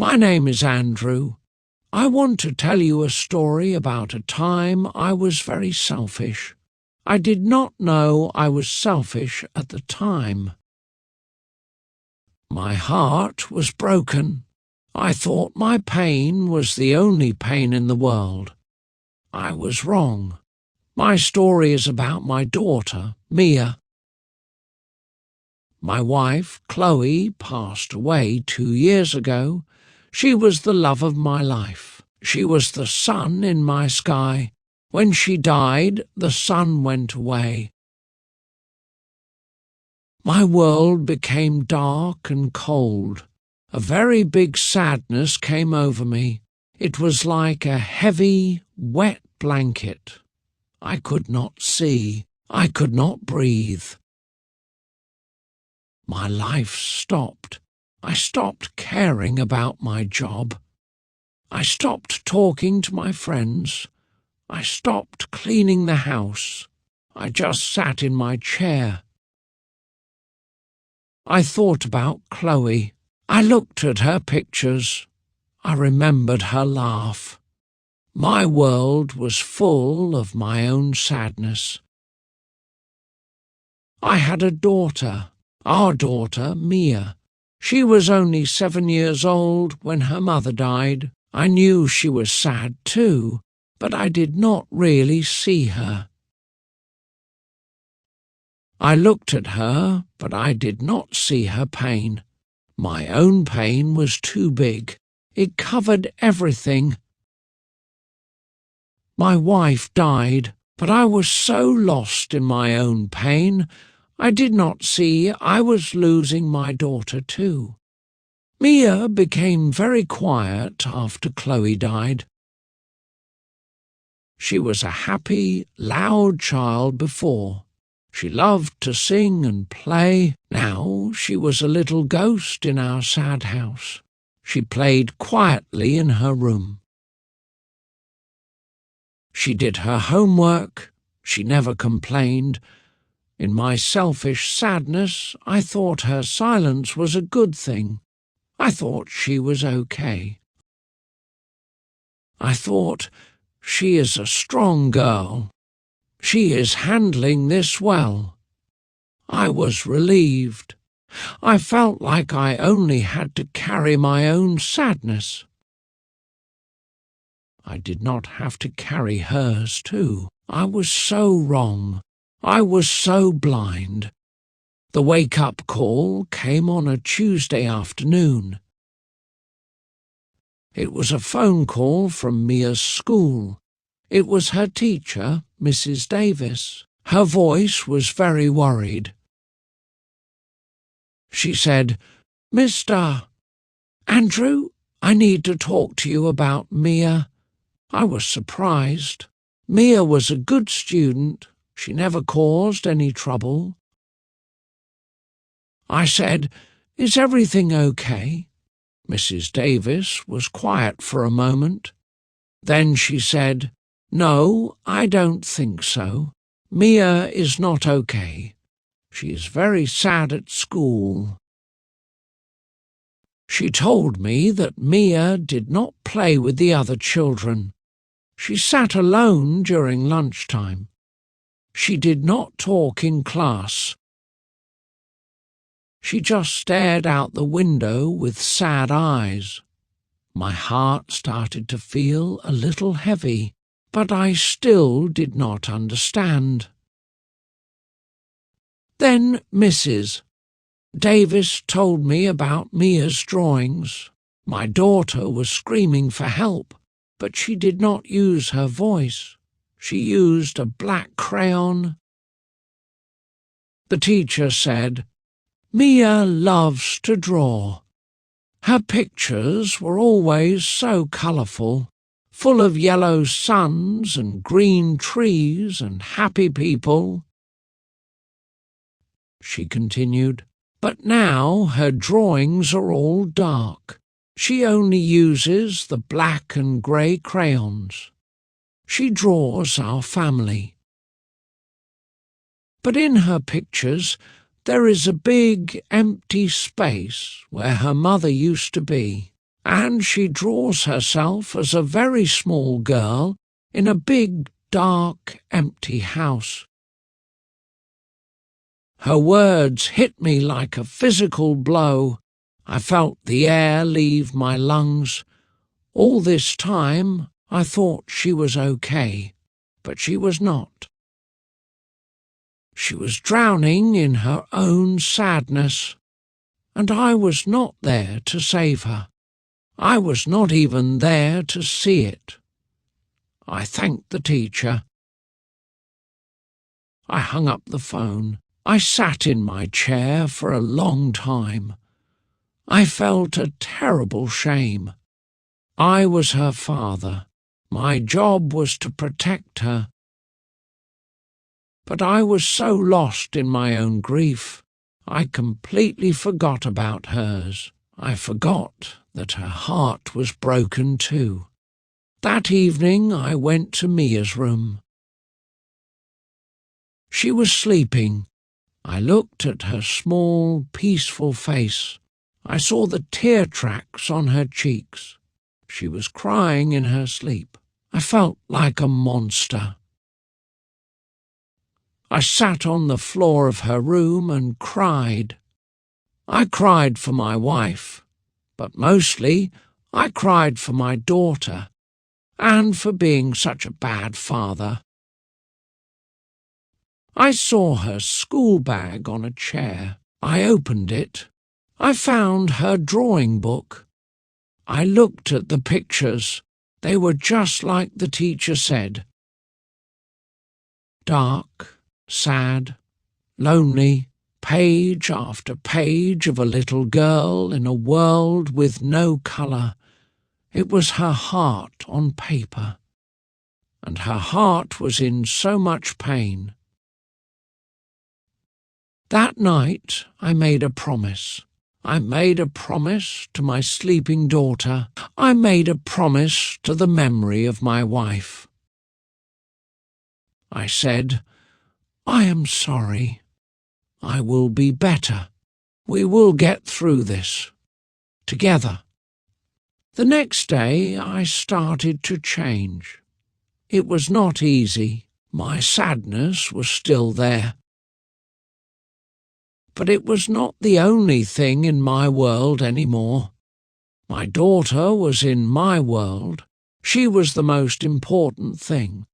My name is Andrew. I want to tell you a story about a time I was very selfish. I did not know I was selfish at the time. My heart was broken. I thought my pain was the only pain in the world. I was wrong. My story is about my daughter, Mia. My wife, Chloe, passed away 2 years ago. She was the love of my life. She was the sun in my sky. When she died, the sun went away. My world became dark and cold. A very big sadness came over me. It was like a heavy, wet blanket. I could not see. I could not breathe. My life stopped. I stopped caring about my job. I stopped talking to my friends. I stopped cleaning the house. I just sat in my chair. I thought about Chloe. I looked at her pictures. I remembered her laugh. My world was full of my own sadness. I had a daughter, our daughter, Mia. She was only 7 years old when her mother died. I knew she was sad too, but I did not really see her. I looked at her, but I did not see her pain. My own pain was too big. It covered everything. My wife died, but I was so lost in my own pain, I did not see I was losing my daughter too. Mia became very quiet after Chloe died. She was a happy, loud child before. She loved to sing and play. Now she was a little ghost in our sad house. She played quietly in her room. She did her homework. She never complained. In my selfish sadness, I thought her silence was a good thing. I thought she was okay. I thought, she is a strong girl. She is handling this well. I was relieved. I felt like I only had to carry my own sadness. I did not have to carry hers too. I was so wrong. I was so blind. The wake-up call came on a Tuesday afternoon. It was a phone call from Mia's school. It was her teacher, Mrs. Davis. Her voice was very worried. She said, "Mr. Andrew, I need to talk to you about Mia." I was surprised. Mia was a good student. She never caused any trouble. I said, "Is everything okay?" Mrs. Davis was quiet for a moment. Then she said, "No, I don't think so. Mia is not okay. She is very sad at school." She told me that Mia did not play with the other children. She sat alone during lunchtime. She did not talk in class. She just stared out the window with sad eyes. My heart started to feel a little heavy, but I still did not understand. Then Mrs. Davis told me about Mia's drawings. My daughter was screaming for help, but she did not use her voice. She used a black crayon. The teacher said, "Mia loves to draw." Her pictures were always so colourful, full of yellow suns and green trees and happy people. She continued, "But now her drawings are all dark. She only uses the black and grey crayons. She draws our family. But in her pictures there is a big empty space where her mother used to be. and she draws herself as a very small girl in a big, dark, empty house. Her words hit me like a physical blow. I felt the air leave my lungs. All this time I thought she was okay, but she was not. She was drowning in her own sadness, and I was not there to save her. I was not even there to see it. I thanked the teacher. I hung up the phone. I sat in my chair for a long time. I felt a terrible shame. I was her father. My job was to protect her. But I was so lost in my own grief, I completely forgot about hers. I forgot that her heart was broken too. That evening I went to Mia's room. She was sleeping. I looked at her small, peaceful face. I saw the tear tracks on her cheeks. She was crying in her sleep. I felt like a monster. I sat on the floor of her room and cried. I cried for my wife, but mostly I cried for my daughter and for being such a bad father. I saw her school bag on a chair. I opened it. I found her drawing book. I looked at the pictures. They were just like the teacher said. Dark, sad, lonely, page after page of a little girl in a world with no colour. It was her heart on paper, and her heart was in so much pain. That night I made a promise. I made a promise to my sleeping daughter. I made a promise to the memory of my wife. I said, I am sorry. I will be better. We will get through this. Together. The next day I started to change. It was not easy. My sadness was still there. But it was not the only thing in my world anymore. My daughter was in my world. She was the most important thing.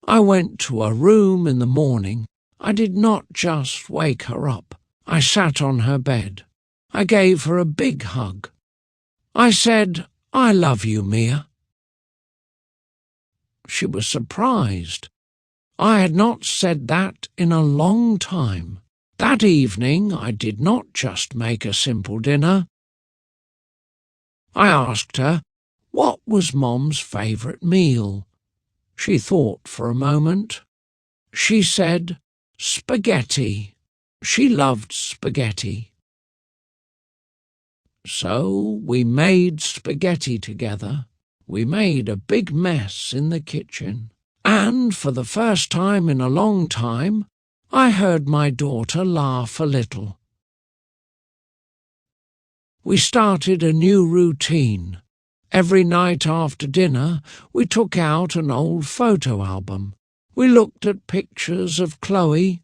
I went to her room in the morning. I did not just wake her up. I sat on her bed. I gave her a big hug. I said, I love you, Mia. She was surprised. I had not said that in a long time. That evening I did not just make a simple dinner. I asked her, what was Mom's favourite meal? She thought for a moment. She said, spaghetti. She loved spaghetti. So we made spaghetti together. We made a big mess in the kitchen. And for the first time in a long time, I heard my daughter laugh a little. We started a new routine. Every night after dinner, we took out an old photo album. We looked at pictures of Chloe.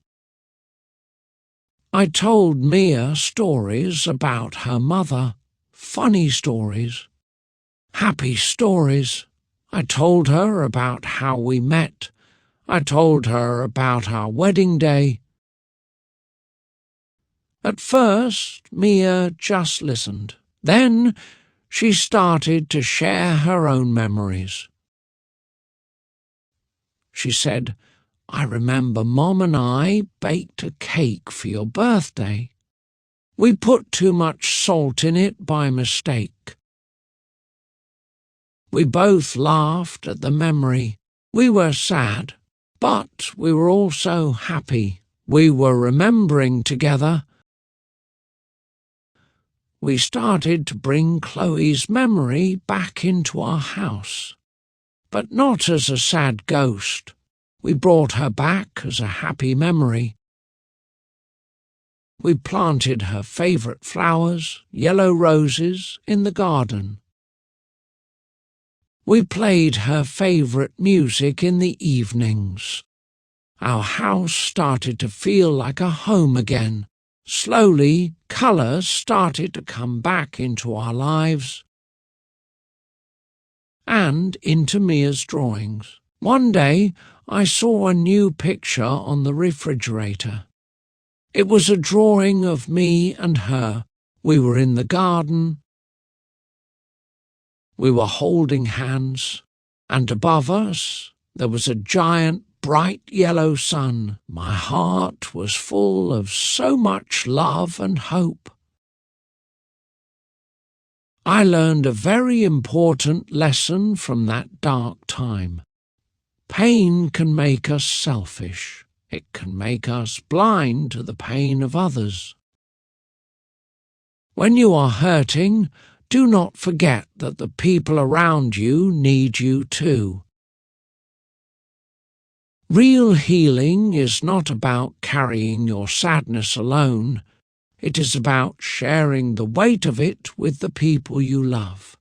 I told Mia stories about her mother, funny stories, happy stories. I told her about how we met. I told her about our wedding day. At first, Mia just listened. Then she started to share her own memories. She said, I remember Mom and I baked a cake for your birthday. We put too much salt in it by mistake. We both laughed at the memory. We were sad, but we were also happy. We were remembering together. We started to bring Chloe's memory back into our house, but not as a sad ghost. We brought her back as a happy memory. We planted her favourite flowers, yellow roses, in the garden. We played her favourite music in the evenings. Our house started to feel like a home again. Slowly, colour started to come back into our lives and into Mia's drawings. One day, I saw a new picture on the refrigerator. It was a drawing of me and her. We were in the garden. We were holding hands, and above us there was a giant bright yellow sun. My heart was full of so much love and hope. I learned a very important lesson from that dark time. Pain can make us selfish. It can make us blind to the pain of others. When you are hurting, do not forget that the people around you need you too. Real healing is not about carrying your sadness alone. It is about sharing the weight of it with the people you love.